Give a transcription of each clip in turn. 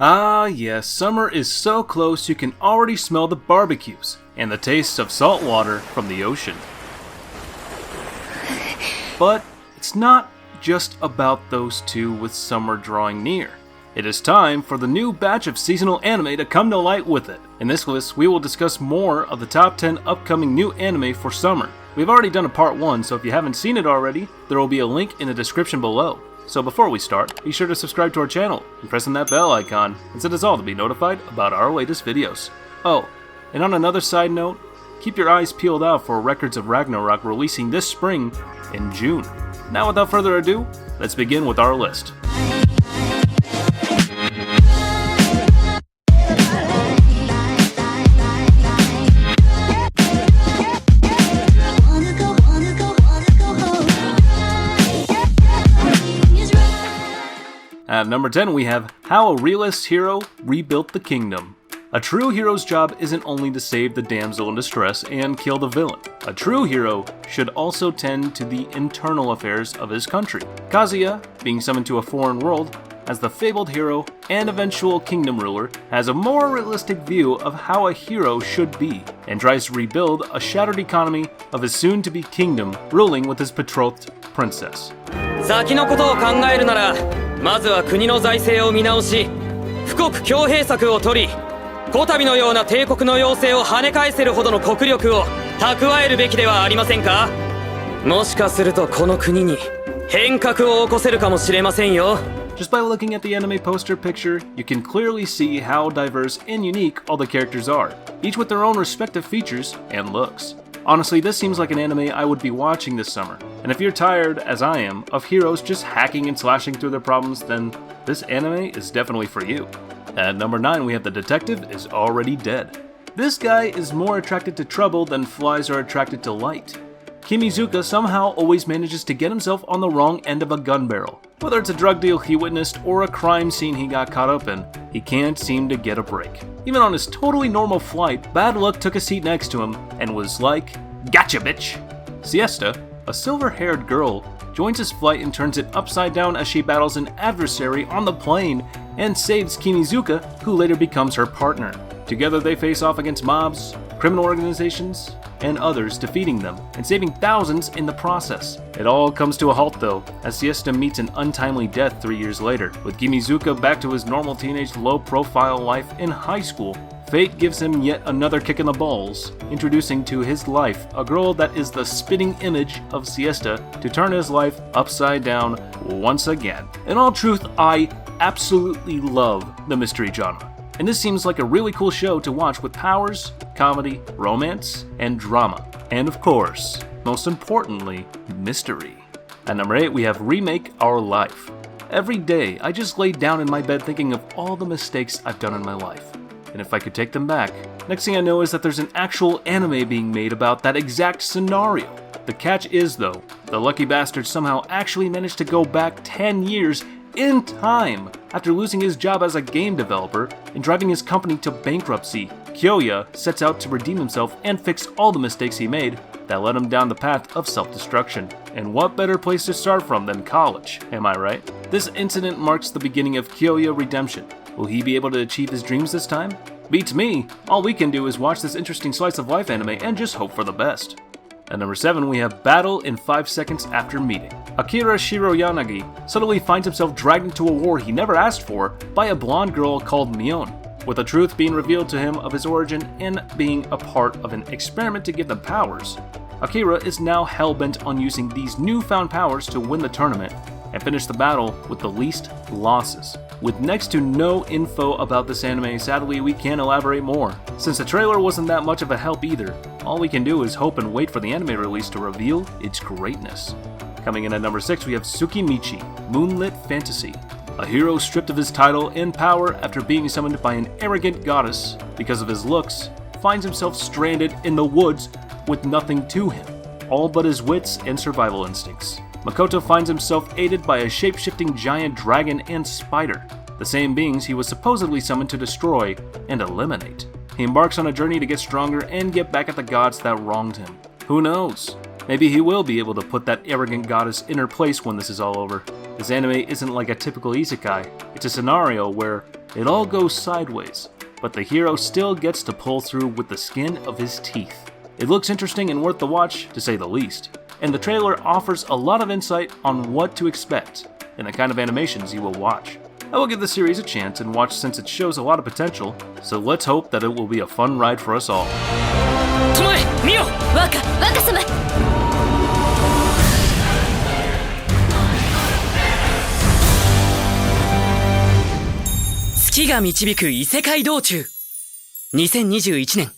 Ah yes, summer is so close you can already smell the barbecues and the taste of salt water from the ocean. But it's not just about those two with summer drawing near. It is time for the new batch of seasonal anime to come to light with it. In this list, we will discuss more of the top 10 upcoming new anime for summer. We've already done a part 1, so if you haven't seen it already, there will be a link in the description below. So before we start, be sure to subscribe to our channel and press on that bell icon and set us all to be notified about our latest videos. Oh, and on another side note, keep your eyes peeled out for Records of Ragnarok releasing this spring in June. Now without further ado, let's begin with our list. At number 10 we have How a Realist Hero Rebuilt the Kingdom. A true hero's job isn't only to save the damsel in distress and kill the villain. A true hero should also tend to the internal affairs of his country. Kazuya, being summoned to a foreign world as the fabled hero and eventual kingdom ruler, has a more realistic view of how a hero should be, and tries to rebuild a shattered economy of his soon-to-be kingdom, ruling with his betrothed princess. 先のことを考えるなら、まずは国の財政を見直し、富国強兵策を取り、こたびのような帝国の要請を跳ね返せるほどの国力を蓄えるべきではありませんか？もしかするとこの国に変革を起こせるかもしれませんよ。 Just by looking at the anime poster picture, you can clearly see how diverse and unique all the characters are, each with their own respective features and looks. Honestly, this seems like an anime I would be watching this summer, and if you're tired, as I am, of heroes just hacking and slashing through their problems, then this anime is definitely for you. At number 9 we have The Detective Is Already Dead. This guy is more attracted to trouble than flies are attracted to light. Kimizuka somehow always manages to get himself on the wrong end of a gun barrel. Whether it's a drug deal he witnessed or a crime scene he got caught up in, he can't seem to get a break. Even on his totally normal flight, bad luck took a seat next to him and was like, "Gotcha, bitch!" Siesta, a silver-haired girl, joins his flight and turns it upside down as she battles an adversary on the plane and saves Kimizuka, who later becomes her partner. Together they face off against mobs, criminal organizations, and others, defeating them and saving thousands in the process. It all comes to a halt though, as Siesta meets an untimely death 3 years later. With Kimizuka back to his normal teenage low-profile life in high school, fate gives him yet another kick in the balls, introducing to his life a girl that is the spitting image of Siesta to turn his life upside down once again. In all truth, I absolutely love the mystery genre, and this seems like a really cool show to watch with powers, comedy, romance, and drama. And of course, most importantly, mystery. At number 8 we have Remake Our Life. Every day, I just lay down in my bed thinking of all the mistakes I've done in my life, and if I could take them back. Next thing I know is that there's an actual anime being made about that exact scenario. The catch is though, the lucky bastard somehow actually managed to go back 10 years in time after losing his job as a game developer and driving his company to bankruptcy. Kyoya sets out to redeem himself and fix all the mistakes he made that led him down the path of self-destruction. And what better place to start from than college, am I right? This incident marks the beginning of Kyoya redemption. Will he be able to achieve his dreams this time? Beats me! All we can do is watch this interesting slice of life anime and just hope for the best. At number 7 we have Battle in 5 Seconds After Meeting. Akira Shiroyanagi suddenly finds himself dragged into a war he never asked for by a blonde girl called Mion. With the truth being revealed to him of his origin and being a part of an experiment to give them powers, Akira is now hell-bent on using these newfound powers to win the tournament and finish the battle with the least losses. With next to no info about this anime, sadly we can't elaborate more. Since the trailer wasn't that much of a help either, all we can do is hope and wait for the anime release to reveal its greatness. Coming in at number 6 we have Tsukimichi, Moonlit Fantasy. A hero stripped of his title and power after being summoned by an arrogant goddess because of his looks, finds himself stranded in the woods with nothing to him, all but his wits and survival instincts. Makoto finds himself aided by a shape-shifting giant dragon and spider, the same beings he was supposedly summoned to destroy and eliminate. He embarks on a journey to get stronger and get back at the gods that wronged him. Who knows? Maybe he will be able to put that arrogant goddess in her place when this is all over. This anime isn't like a typical isekai, it's a scenario where it all goes sideways, but the hero still gets to pull through with the skin of his teeth. It looks interesting and worth the watch, to say the least, and the trailer offers a lot of insight on what to expect and the kind of animations you will watch. I will give the series a chance and watch since it shows a lot of potential, so let's hope that it will be a fun ride for us all. Tomoe, Mio! Waka-sama! 月が導く異世界道中2021年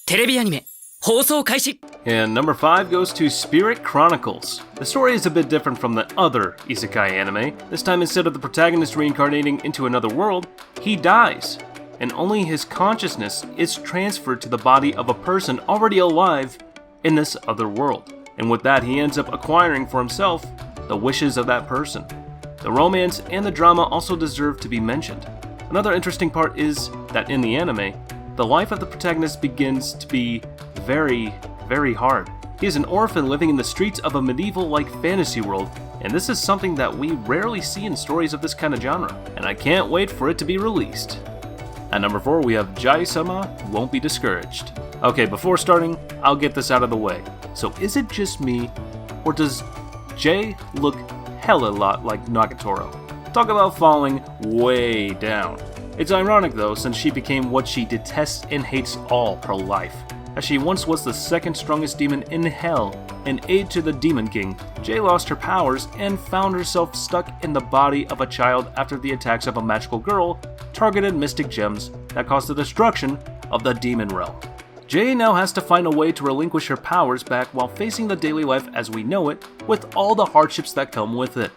テレビアニメ放送開始 And number 5 goes to Spirit Chronicles. The story is a bit different from the other isekai anime. This time, instead of the protagonist reincarnating into another world, he dies, and only his consciousness is transferred to the body of a person already alive in this other world. And with that, he ends up acquiring for himself the wishes of that person. The romance and the drama also deserve to be mentioned. Another interesting part is that in the anime, the life of the protagonist begins to be very, very hard. He is an orphan living in the streets of a medieval-like fantasy world, and this is something that we rarely see in stories of this kind of genre, and I can't wait for it to be released. At number 4, we have Jahy-sama Won't Be Discouraged. Okay, before starting, I'll get this out of the way. So is it just me, or does Jay look hella lot like Nagatoro? Talk about falling way down. It's ironic though, since she became what she detests and hates all her life. As she once was the second strongest demon in hell, an aide to the Demon King, Jay lost her powers and found herself stuck in the body of a child after the attacks of a magical girl targeted mystic gems that caused the destruction of the demon realm. Jay now has to find a way to relinquish her powers back while facing the daily life as we know it, with all the hardships that come with it.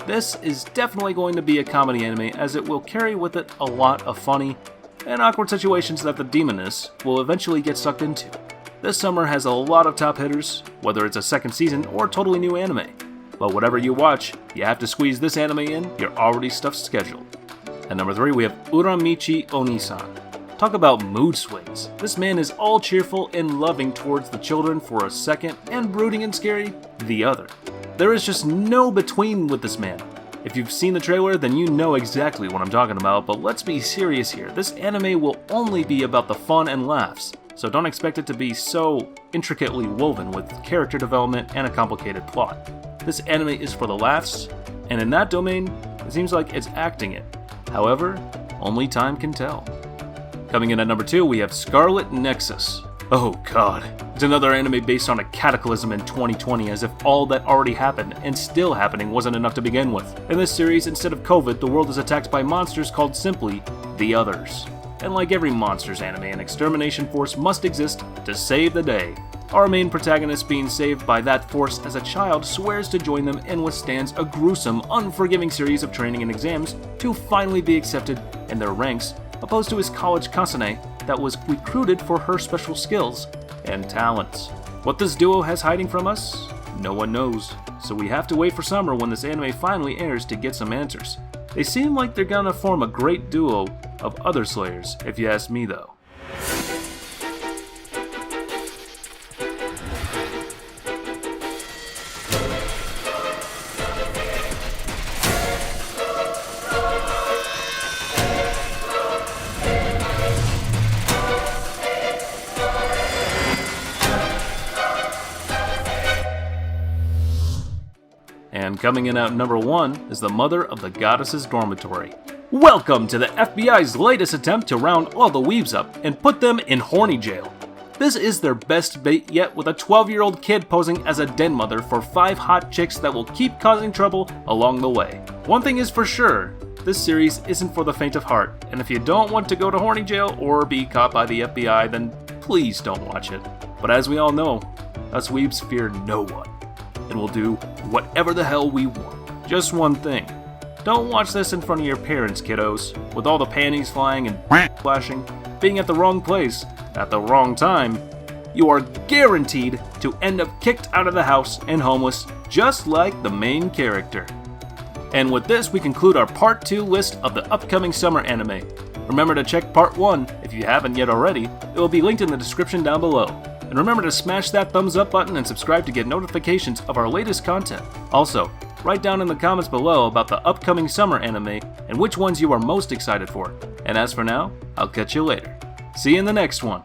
This is definitely going to be a comedy anime, as it will carry with it a lot of funny and awkward situations that the demoness will eventually get sucked into. This summer has a lot of top hitters, whether it's a second season or totally new anime. But whatever you watch, you have to squeeze this anime in your already stuffed schedule. At number 3, we have Uramichi Oniisan. Talk about mood swings. This man is all cheerful and loving towards the children for a second, and brooding and scary the other. There is just no between with this man. If you've seen the trailer, then you know exactly what I'm talking about, but let's be serious here. This anime will only be about the fun and laughs, so don't expect it to be so intricately woven with character development and a complicated plot. This anime is for the laughs, and in that domain, it seems like it's acting it. However, only time can tell. Coming in at number 2, we have Scarlet Nexus. Oh god, it's another anime based on a cataclysm in 2020, as if all that already happened and still happening wasn't enough to begin with. In this series, instead of COVID, the world is attacked by monsters called simply the Others. And like every monsters anime, an extermination force must exist to save the day. Our main protagonist, being saved by that force as a child, swears to join them and withstands a gruesome, unforgiving series of training and exams to finally be accepted in their ranks, opposed to his college Kasane that was recruited for her special skills and talents. What this duo has hiding from us, no one knows, so we have to wait for summer when this anime finally airs to get some answers. They seem like they're gonna form a great duo of other slayers, if you ask me though. And coming in at number 1 is the Mother of the Goddess's Dormitory. Welcome to the FBI's latest attempt to round all the weebs up and put them in horny jail. This is their best bait yet, with a 12-year-old kid posing as a den mother for 5 hot chicks that will keep causing trouble along the way. One thing is for sure, this series isn't for the faint of heart, and if you don't want to go to horny jail or be caught by the FBI, then please don't watch it. But as we all know, us weebs fear no one, and we'll do whatever the hell we want. Just one thing. Don't watch this in front of your parents, kiddos, with all the panties flying and flashing, being at the wrong place, at the wrong time. You are guaranteed to end up kicked out of the house and homeless, just like the main character. And with this, we conclude our Part 2 list of the upcoming summer anime. Remember to check Part 1 if you haven't yet already. It will be linked in the description down below. And remember to smash that thumbs up button and subscribe to get notifications of our latest content. Also, Write down in the comments below about the upcoming summer anime and which ones you are most excited for. And as for now, I'll catch you later. See you in the next one.